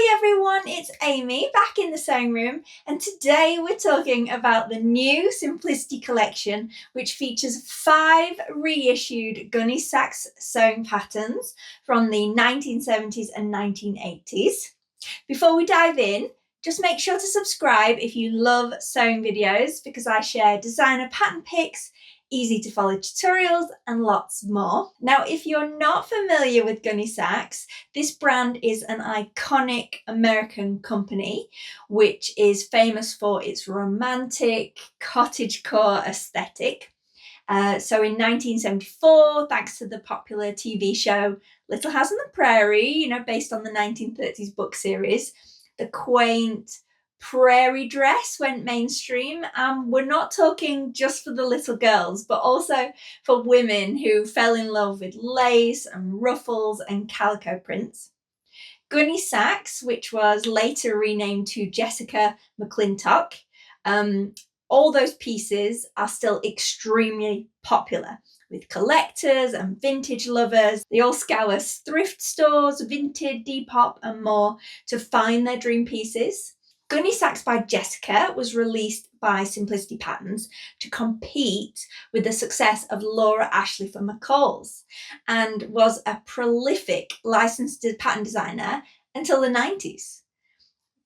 Hi everyone, it's Amy back in the sewing room, and today we're talking about the new Simplicity collection, which features 5 reissued Gunne Sax sewing patterns from the 1970s and 1980s. Before we dive in, just make sure to subscribe if you love sewing videos, because I share designer pattern pics, easy to follow tutorials and lots more. Now, if you're not familiar with Gunne Sax, this brand is an iconic American company which is famous for its romantic cottagecore aesthetic. So in 1974, thanks to the popular TV show Little House on the Prairie, based on the 1930s book series, the quaint prairie dress went mainstream. We're not talking just for the little girls, but also for women who fell in love with lace and ruffles and calico prints. Gunne Sax, which was later renamed to Jessica McClintock, all those pieces are still extremely popular with collectors and vintage lovers. They all scour thrift stores, Vintage, Depop and more to find their dream pieces. Gunne Sax by Jessica was released by Simplicity Patterns to compete with the success of Laura Ashley for McCall's, and was a prolific licensed pattern designer until the 90s.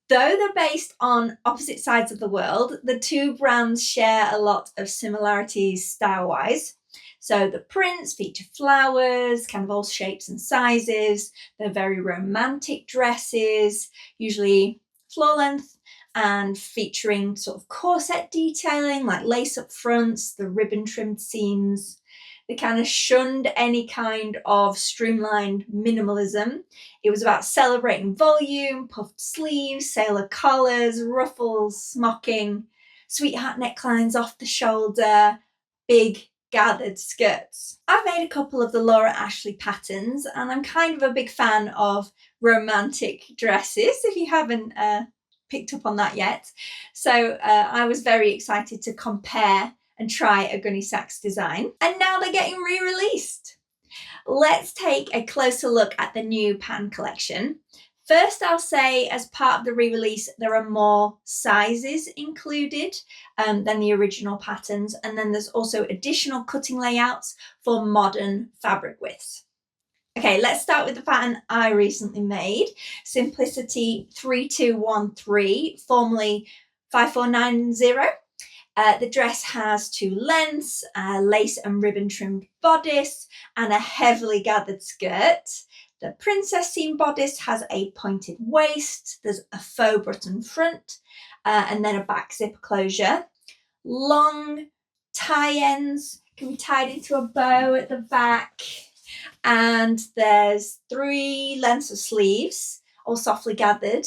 Though they're based on opposite sides of the world, the two brands share a lot of similarities style-wise. So the prints feature flowers, kind of all shapes and sizes. They're very romantic dresses, usually floor length, and featuring sort of corset detailing like lace up fronts, the ribbon trimmed seams. They kind of shunned any kind of streamlined minimalism. It was about celebrating volume, puffed sleeves, sailor collars, ruffles, smocking, sweetheart necklines off the shoulder, big gathered skirts. I've made a couple of the Laura Ashley patterns, and I'm kind of a big fan of romantic dresses, if you haven't picked up on that yet. So I was very excited to compare and try a Gunne Sax design, and now they're getting re-released. Let's take a closer look at the new pattern collection. First, I'll say as part of the re-release, there are more sizes included than the original patterns, and then there's also additional cutting layouts for modern fabric widths. Okay, let's start with the pattern I recently made, Simplicity 3213, formerly 5490. The dress has 2 lengths, a lace and ribbon trimmed bodice, and a heavily gathered skirt. The princess seam bodice has a pointed waist, there's a faux button front, and then a back zipper closure. Long tie ends can be tied into a bow at the back, and there's 3 lengths of sleeves, all softly gathered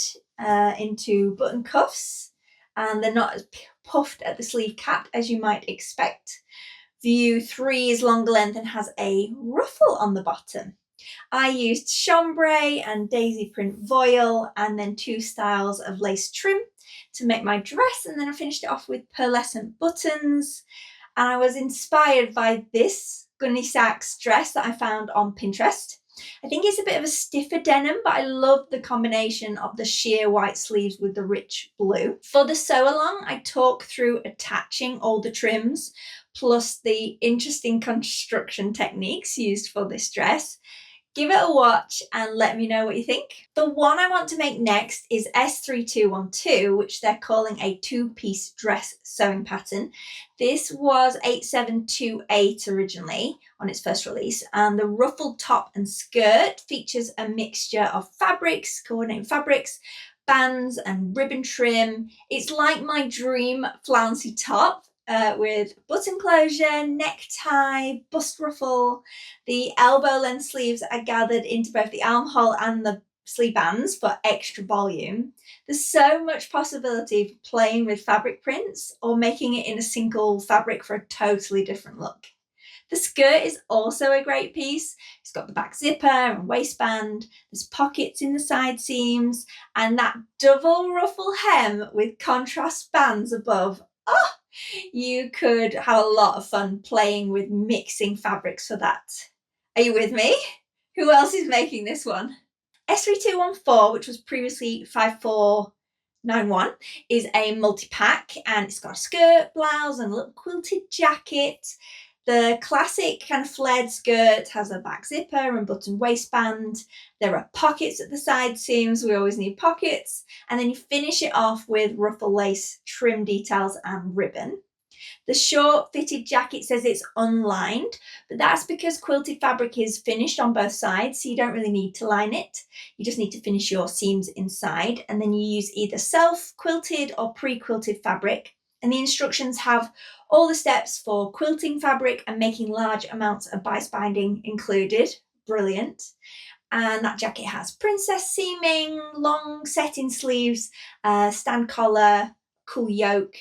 into button cuffs, and they're not as puffed at the sleeve cap as you might expect. View 3 is longer length and has a ruffle on the bottom. I used chambray and daisy print voile, and then 2 styles of lace trim to make my dress, and then I finished it off with pearlescent buttons. And I was inspired by this Gunne Sax dress that I found on Pinterest. I think it's a bit of a stiffer denim, but I love the combination of the sheer white sleeves with the rich blue. For the sew along, I talk through attaching all the trims, plus the interesting construction techniques used for this dress. Give it a watch and let me know what you think. The one I want to make next is S3212, which they're calling a 2-piece dress sewing pattern. This was 8728 originally on its first release, and the ruffled top and skirt features a mixture of fabrics, coordinating fabrics, bands and ribbon trim. It's like my dream flouncy top, with button closure, necktie, bust ruffle. The elbow length sleeves are gathered into both the armhole and the sleeve bands for extra volume. There's so much possibility for playing with fabric prints or making it in a single fabric for a totally different look. The skirt is also a great piece. It's got the back zipper and waistband, there's pockets in the side seams, and that double ruffle hem with contrast bands above. Oh, you could have a lot of fun playing with mixing fabrics for that. Are you with me? Who else is making this one? S3214, which was previously 5491, is a multi-pack, and it's got a skirt, blouse and a little quilted jacket. The classic kind of flared skirt has a back zipper and button waistband. There are pockets at the side seams. We always need pockets. And then you finish it off with ruffle lace, trim details and ribbon. The short fitted jacket says it's unlined, but that's because quilted fabric is finished on both sides, so you don't really need to line it. You just need to finish your seams inside, and then you use either self-quilted or pre-quilted fabric. And the instructions have all the steps for quilting fabric and making large amounts of bias binding included. Brilliant. And that jacket has princess seaming, long setting sleeves, stand collar, cool yoke.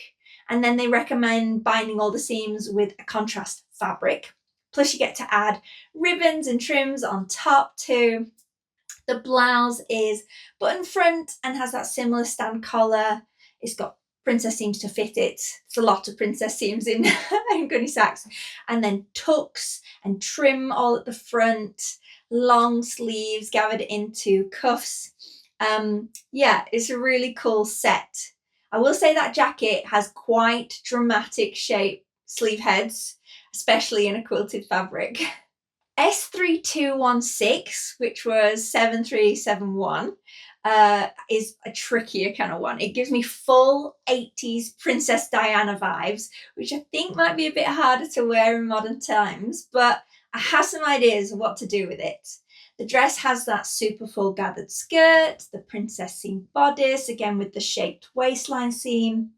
And then they recommend binding all the seams with a contrast fabric. Plus you get to add ribbons and trims on top too. The blouse is button front and has that similar stand collar. It's got princess seams to fit it. It's a lot of princess seams in, in Gunne Sax. And then tucks and trim all at the front, long sleeves gathered into cuffs. Yeah, it's a really cool set. I will say that jacket has quite dramatic shape sleeve heads, especially in a quilted fabric. S3216, which was 7371, is a trickier kind of one. It gives me full 80s Princess Diana vibes, which I think might be a bit harder to wear in modern times, but I have some ideas of what to do with it. The dress has that super full gathered skirt, the princess seam bodice, again with the shaped waistline seam.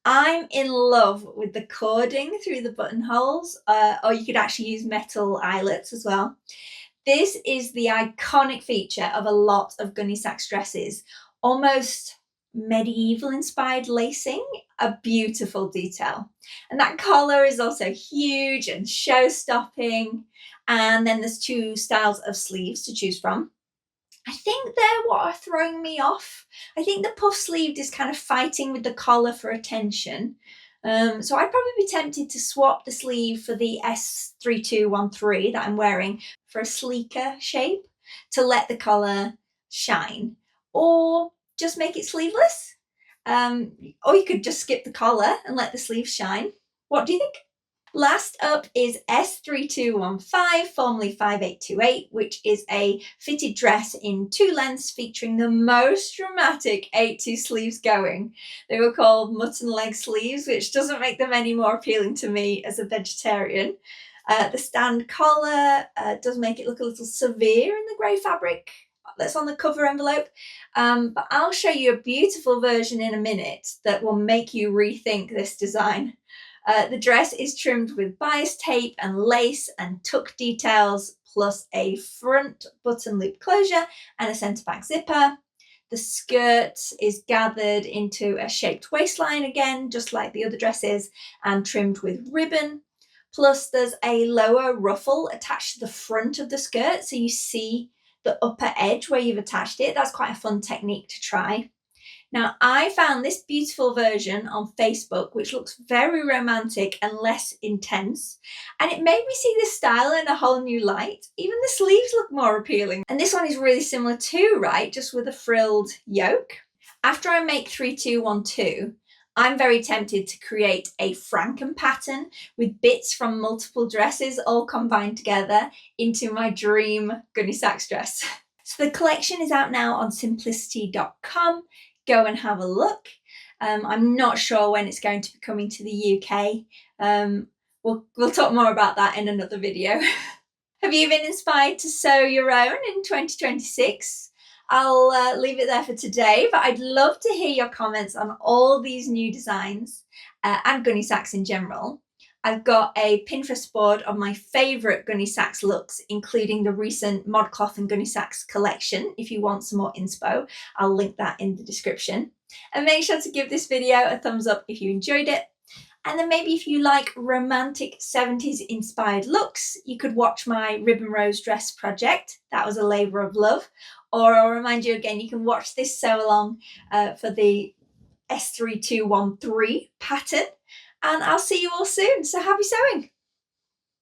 I'm in love with the cording through the buttonholes, or you could actually use metal eyelets as well. This is the iconic feature of a lot of Gunne Sax dresses, almost medieval inspired lacing, a beautiful detail. And that collar is also huge and show-stopping. And then there's two styles of sleeves to choose from. I think they're what are throwing me off. I think the puff sleeved is kind of fighting with the collar for attention. So I'd probably be tempted to swap the sleeve for the S3213 that I'm wearing for a sleeker shape to let the collar shine, or just make it sleeveless. Or you could just skip the collar and let the sleeves shine. What do you think? Last up is S3215, formerly 5828, which is a fitted dress in two lengths featuring the most dramatic 82 sleeves going. They were called mutton leg sleeves, which doesn't make them any more appealing to me as a vegetarian. The stand collar does make it look a little severe in the grey fabric that's on the cover envelope, but I'll show you a beautiful version in a minute that will make you rethink this design. The dress is trimmed with bias tape and lace and tuck details, plus a front button loop closure and a centre back zipper. The skirt is gathered into a shaped waistline again, just like the other dresses, and trimmed with ribbon. Plus there's a lower ruffle attached to the front of the skirt, so you see the upper edge where you've attached it. That's quite a fun technique to try. Now, I found this beautiful version on Facebook, which looks very romantic and less intense, and it made me see this style in a whole new light. Even the sleeves look more appealing. And this one is really similar too, right? Just with a frilled yoke. After I make 3212, I'm very tempted to create a Franken pattern with bits from multiple dresses all combined together into my dream Gunne Sax dress. So the collection is out now on simplicity.com. Go and have a look. I'm not sure when it's going to be coming to the UK. We'll talk more about that in another video. Have you been inspired to sew your own in 2026? I'll leave it there for today, but I'd love to hear your comments on all these new designs and Gunne Sax in general. I've got a Pinterest board of my favourite Gunne Sax looks, including the recent ModCloth and Gunne Sax collection. If you want some more inspo, I'll link that in the description. And make sure to give this video a thumbs up if you enjoyed it. And then maybe if you like romantic 70s inspired looks, you could watch my Ribbon Rose dress project. That was a labour of love. Or I'll remind you again, you can watch this sew along for the S3213 pattern. And I'll see you all soon. So happy sewing!